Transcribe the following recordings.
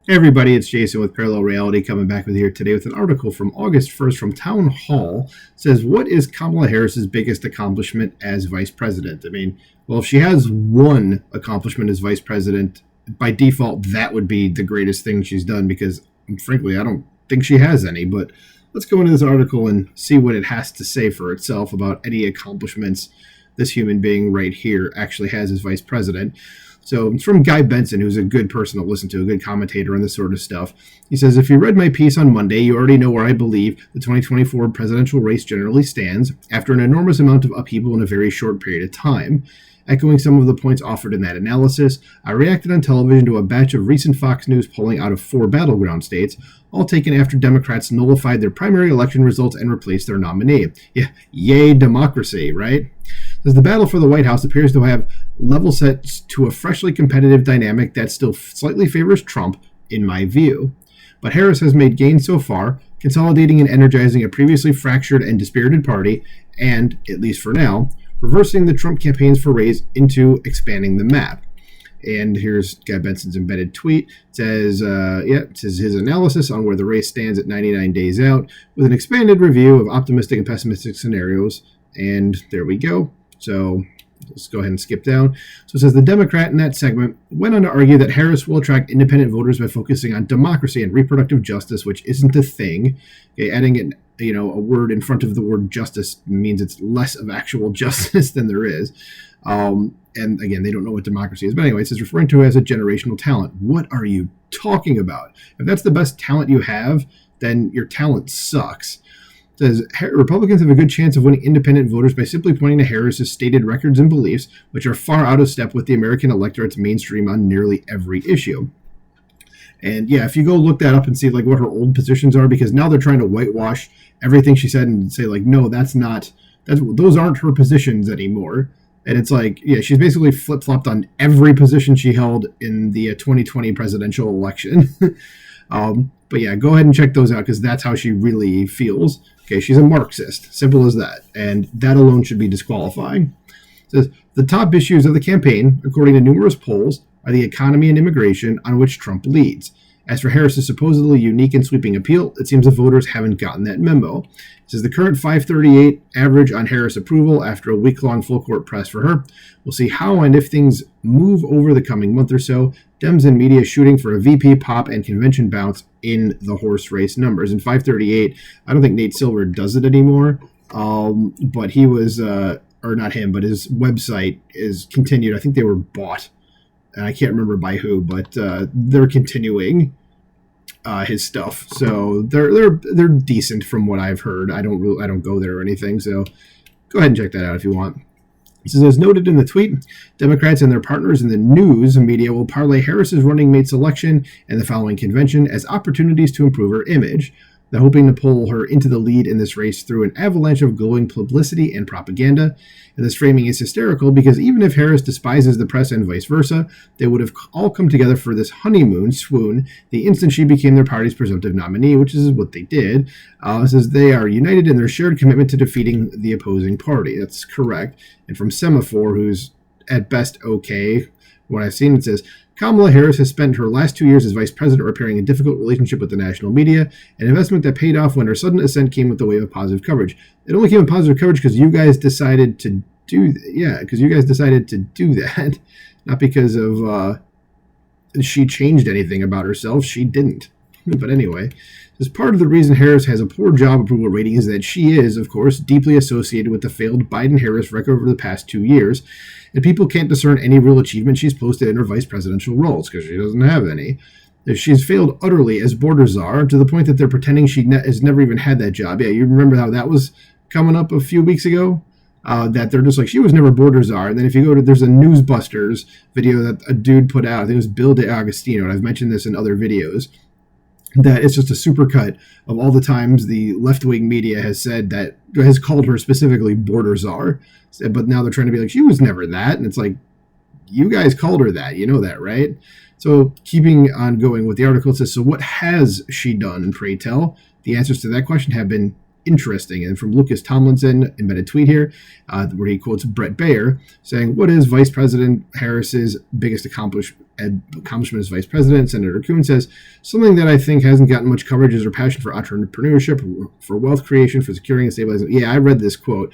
Hey everybody, it's Jason with Parallel Reality coming back with here today with an article from August 1st from Townhall. It says, what is Kamala Harris's biggest accomplishment as vice president? I mean, well, if she has one accomplishment as vice president, by default, that would be the greatest thing she's done because, frankly, I don't think she has any. But let's go into this article and see what it has to say for itself about any accomplishments this human being right here actually has as vice president. So it's from Guy Benson, who's a good person to listen to, a good commentator on this sort of stuff. He says, if you read my piece on Monday, you already know where I believe the 2024 presidential race generally stands after an enormous amount of upheaval in a very short period of time. Echoing some of the points offered in that analysis, I reacted on television to a batch of recent Fox News polling out of 4 battleground states, all taken after Democrats nullified their primary election results and replaced their nominee. Yeah, yay democracy, right? As the battle for the White House appears to have level set to a freshly competitive dynamic that still slightly favors Trump, in my view. But Harris has made gains so far, consolidating and energizing a previously fractured and dispirited party, and, at least for now, reversing the Trump campaign's forays into expanding the map. And here's Guy Benson's embedded tweet. It says, it says his analysis on where the race stands at 99 days out, with an expanded review of optimistic and pessimistic scenarios. And there we go. So let's go ahead and skip down. So it says the Democrat in that segment went on to argue that Harris will attract independent voters by focusing on democracy and reproductive justice, which isn't a thing. Okay, adding it, a word in front of the word justice means it's less of actual justice than there is. And again, they don't know what democracy is. But anyway, it says referring to it as a generational talent. What are you talking about? If that's the best talent you have, then your talent sucks. Says Republicans have a good chance of winning independent voters by simply pointing to Harris's stated records and beliefs, which are far out of step with the American electorate's mainstream on nearly every issue. And yeah, if you go look that up and see like what her old positions are, because now they're trying to whitewash everything she said and say like, no, those aren't her positions anymore. And it's like, yeah, she's basically flip-flopped on every position she held in the 2020 presidential election. But yeah, go ahead and check those out because that's how she really feels. Okay, she's a Marxist. Simple as that. And that alone should be disqualifying. It says, the top issues of the campaign, according to numerous polls, are the economy and immigration, on which Trump leads. As for Harris's supposedly unique and sweeping appeal, it seems the voters haven't gotten that memo. It says the current 538 average on Harris approval after a week-long full-court press for her. We'll see how and if things move over the coming month or so. Dems and media shooting for a VP pop and convention bounce in the horse race numbers. In 538, I don't think Nate Silver does it anymore, but he was, or not him, but his website is continued. I think they were bought. And I can't remember by who, but they're continuing his stuff. So they're decent from what I've heard. I don't go there or anything. So go ahead and check that out if you want. It says, as noted in the tweet, Democrats and their partners in the news media will parlay Harris's running mate selection and the following convention as opportunities to improve her image. They're hoping to pull her into the lead in this race through an avalanche of glowing publicity and propaganda. And this framing is hysterical because even if Harris despises the press and vice versa, they would have all come together for this honeymoon swoon the instant she became their party's presumptive nominee, which is what they did. It says they are united in their shared commitment to defeating the opposing party. That's correct. And from Semaphore, who's at best okay, what I've seen, it says, Kamala Harris has spent her last 2 years as vice president repairing a difficult relationship with the national media, an investment that paid off when her sudden ascent came with the wave of positive coverage. It only came with positive coverage because you guys decided to do that, not because of she changed anything about herself. She didn't. But anyway, as part of the reason Harris has a poor job approval rating is that she is, of course, deeply associated with the failed Biden-Harris record over the past 2 years, and people can't discern any real achievement she's posted in her vice presidential roles because she doesn't have any. She's failed utterly as border czar to the point that they're pretending she has never even had that job. Yeah, you remember how that was coming up a few weeks ago? That they're just like, she was never border czar. And then if you go to, there's a Newsbusters video that a dude put out. I think it was Bill DeAgostino, and I've mentioned this in other videos, that it's just a supercut of all the times the left-wing media has said that, has called her specifically border czar. But now they're trying to be like, she was never that. And it's like, you guys called her that. You know that, right? So keeping on going with the article, it says, so what has she done, pray tell? The answers to that question have been interesting. And from Lucas Tomlinson, embedded tweet here, where he quotes Brett Baer saying, what is Vice President Harris's biggest accomplishment? accomplishment as vice president. Senator Coons says, something that I think hasn't gotten much coverage is her passion for entrepreneurship, for wealth creation, for securing and stabilizing. Yeah, I read this quote,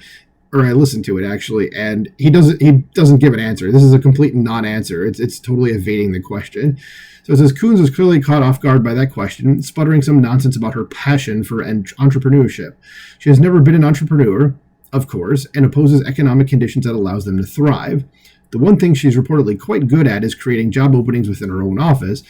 or I listened to it actually, and he doesn't give an answer. This is a complete non-answer. It's totally evading the question. So it says Coons was clearly caught off guard by that question, sputtering some nonsense about her passion for entrepreneurship. She has never been an entrepreneur, of course, and opposes economic conditions that allows them to thrive. The one thing she's reportedly quite good at is creating job openings within her own office.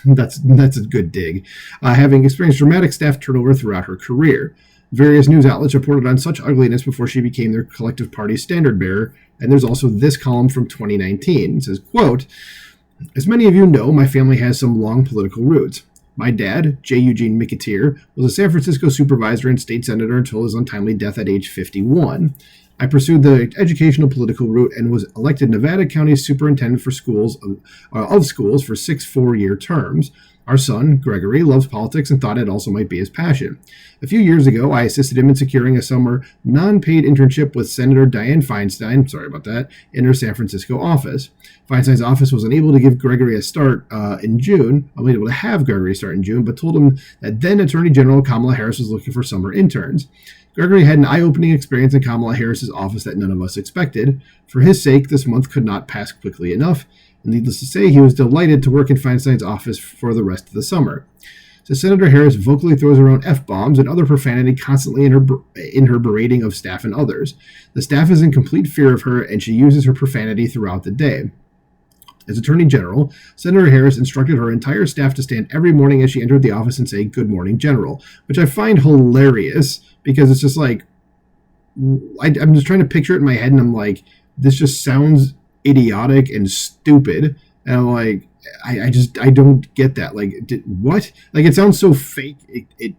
That's a good dig. Having experienced dramatic staff turnover throughout her career. Various news outlets reported on such ugliness before she became their collective party's standard bearer. And there's also this column from 2019. It says, quote, as many of you know, my family has some long political roots. My dad, J. Eugene McAteer, was a San Francisco supervisor and state senator until his untimely death at age 51. I pursued the educational political route and was elected Nevada County Superintendent for schools for 6 4-year terms. Our son, Gregory, loves politics and thought it also might be his passion. A few years ago, I assisted him in securing a summer non-paid internship with Senator Dianne Feinstein, in her San Francisco office. Feinstein's office was unable to give Gregory a start in June, unable to have Gregory start in June, but told him that then Attorney General Kamala Harris was looking for summer interns. Gregory had an eye-opening experience in Kamala Harris's office that none of us expected. For his sake, this month could not pass quickly enough. Needless to say, he was delighted to work in Feinstein's office for the rest of the summer. So Senator Harris vocally throws around F-bombs and other profanity constantly in her berating of staff and others. The staff is in complete fear of her, and she uses her profanity throughout the day. As Attorney General, Senator Harris instructed her entire staff to stand every morning as she entered the office and say, "Good morning, General," which I find hilarious because it's just like, I'm just trying to picture it in my head, and I'm like, this just sounds idiotic and stupid, and I'm like, I don't get that. Like, what? Like, it sounds so fake.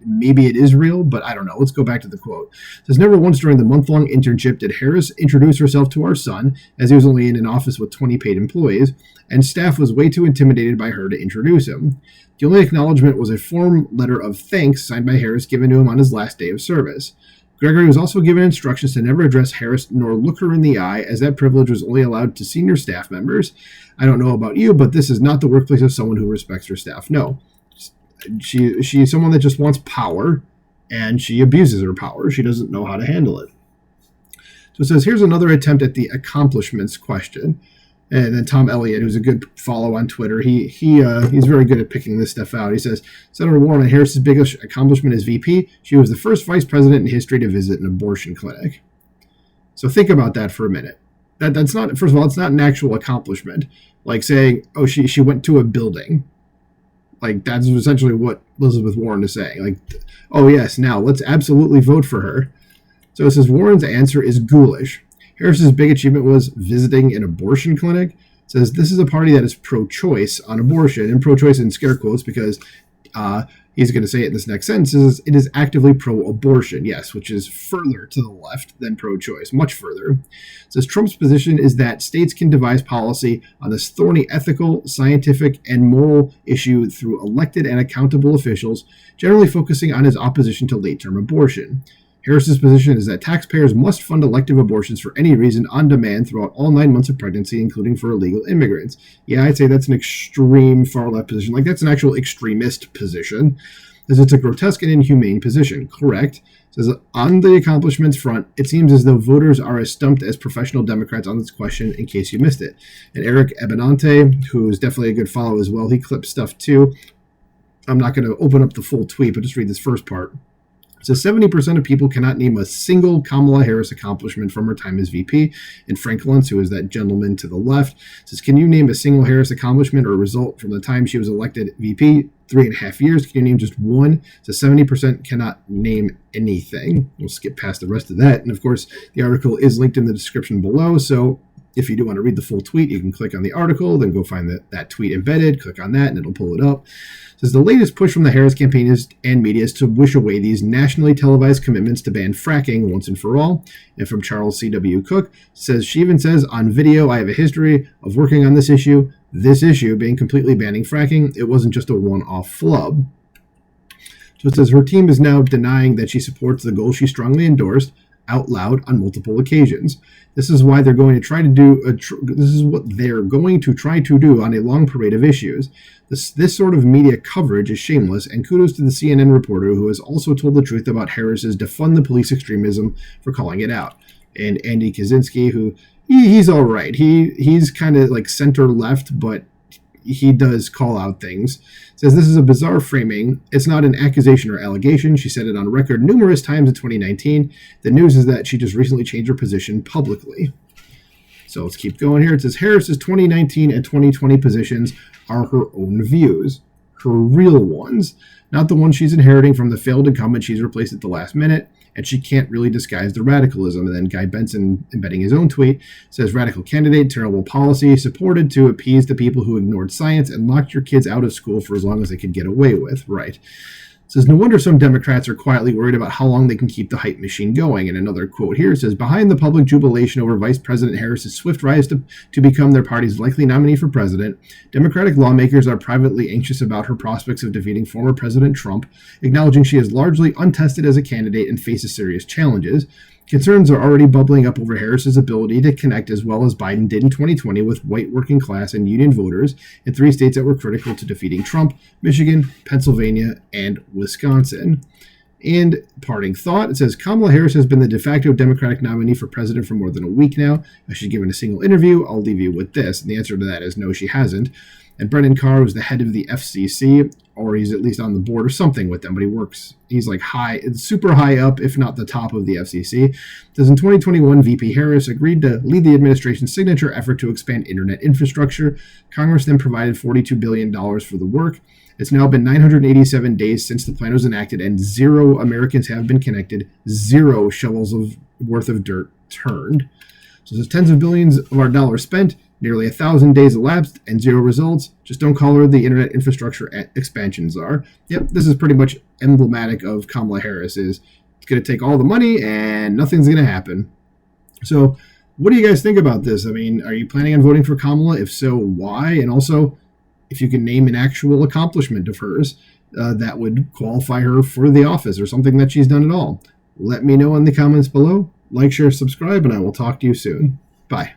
Maybe it is real, but I don't know. Let's go back to the quote. It says, never once during the month-long internship did Harris introduce herself to our son, as he was only in an office with 20 paid employees, and staff was way too intimidated by her to introduce him. The only acknowledgement was a form letter of thanks signed by Harris given to him on his last day of service. Gregory was also given instructions to never address Harris nor look her in the eye, as that privilege was only allowed to senior staff members. I don't know about you, but this is not the workplace of someone who respects her staff. No. She's someone that just wants power, and she abuses her power. She doesn't know how to handle it. So it says, here's another attempt at the accomplishments question. And then Tom Elliott, who's a good follow on Twitter, he's very good at picking this stuff out. He says, Senator Warren Harris's biggest accomplishment as VP, she was the first vice president in history to visit an abortion clinic. So think about that for a minute. That's not, first of all, it's not an actual accomplishment. Like saying, oh, she went to a building. Like, that's essentially what Elizabeth Warren is saying. Like, oh yes, now let's absolutely vote for her. So it says Warren's answer is ghoulish. Harris's big achievement was visiting an abortion clinic. It says this is a party that is pro-choice on abortion, and pro-choice in scare quotes because he's going to say it in this next sentence, is it is actively pro-abortion, yes, which is further to the left than pro-choice, much further. It says Trump's position is that states can devise policy on this thorny ethical, scientific, and moral issue through elected and accountable officials, generally focusing on his opposition to late-term abortion. Harris's position is that taxpayers must fund elective abortions for any reason on demand throughout all 9 months of pregnancy, including for illegal immigrants. Yeah, I'd say that's an extreme far-left position. Like, that's an actual extremist position, as it's a grotesque and inhumane position. Correct. It says, on the accomplishments front, it seems as though voters are as stumped as professional Democrats on this question, in case you missed it. And Eric Ebenante, who's definitely a good follow as well, he clips stuff too. I'm not going to open up the full tweet, but just read this first part. So 70% of people cannot name a single Kamala Harris accomplishment from her time as VP. And Frank Luntz, who is that gentleman to the left, says, can you name a single Harris accomplishment or result from the time she was elected VP? 3.5 years. Can you name just one? So 70% cannot name anything. We'll skip past the rest of that. And of course, the article is linked in the description below. So if you do want to read the full tweet, you can click on the article, then go find that tweet embedded, click on that, and it'll pull it up. It says the latest push from the Harris campaign and media is to wish away these nationally televised commitments to ban fracking once and for all. And from Charles C.W. Cook, says she even says on video, I have a history of working on this issue being completely banning fracking. It wasn't just a one-off flub. So it says her team is now denying that she supports the goal she strongly endorsed. out loud on multiple occasions. This is why they're going to try to do. This is what they're going to try to do on a long parade of issues. This sort of media coverage is shameless, and kudos to the CNN reporter who has also told the truth about Harris's defund the police extremism for calling it out. And Andy Kaczynski, who he's all right. He's kind of like center left, but he does call out things. Says this is a bizarre framing. It's not an accusation or allegation. She said it on record numerous times in 2019. The news is that she just recently changed her position publicly. So let's keep going here. It says Harris's 2019 and 2020 positions are her own views, her real ones, not the ones she's inheriting from the failed incumbent she's replaced at the last minute. And she can't really disguise the radicalism. And then Guy Benson, embedding his own tweet, says, radical candidate, terrible policy, supported to appease the people who ignored science and locked your kids out of school for as long as they could get away with. Right. Says, no wonder some Democrats are quietly worried about how long they can keep the hype machine going. And another quote here says, behind the public jubilation over Vice President Harris's swift rise to become their party's likely nominee for president, Democratic lawmakers are privately anxious about her prospects of defeating former President Trump, acknowledging she is largely untested as a candidate and faces serious challenges. Concerns are already bubbling up over Harris's ability to connect as well as Biden did in 2020 with white working class and union voters in 3 states that were critical to defeating Trump: Michigan, Pennsylvania, and Wisconsin. And parting thought, it says Kamala Harris has been the de facto Democratic nominee for president for more than a week now. Has she given a single interview? I'll leave you with this. And the answer to that is no, she hasn't. And Brendan Carr was the head of the FCC, or he's at least on the board or something with them, but he's like super high up, if not the top of the FCC. It says in 2021, VP Harris agreed to lead the administration's signature effort to expand internet infrastructure. Congress then provided $42 billion for the work. It's now been 987 days since the plan was enacted, and 0 Americans have been connected, 0 shovels worth of dirt turned. So there's tens of billions of our dollars spent, nearly 1,000 days elapsed, and 0 results. Just don't call her the internet infrastructure expansion czar. Yep, this is pretty much emblematic of Kamala Harris. It's going to take all the money, and nothing's going to happen. So what do you guys think about this? I mean, are you planning on voting for Kamala? If so, why? And also, if you can name an actual accomplishment of hers that would qualify her for the office or something that she's done at all. Let me know in the comments below. Like, share, subscribe, and I will talk to you soon. Bye.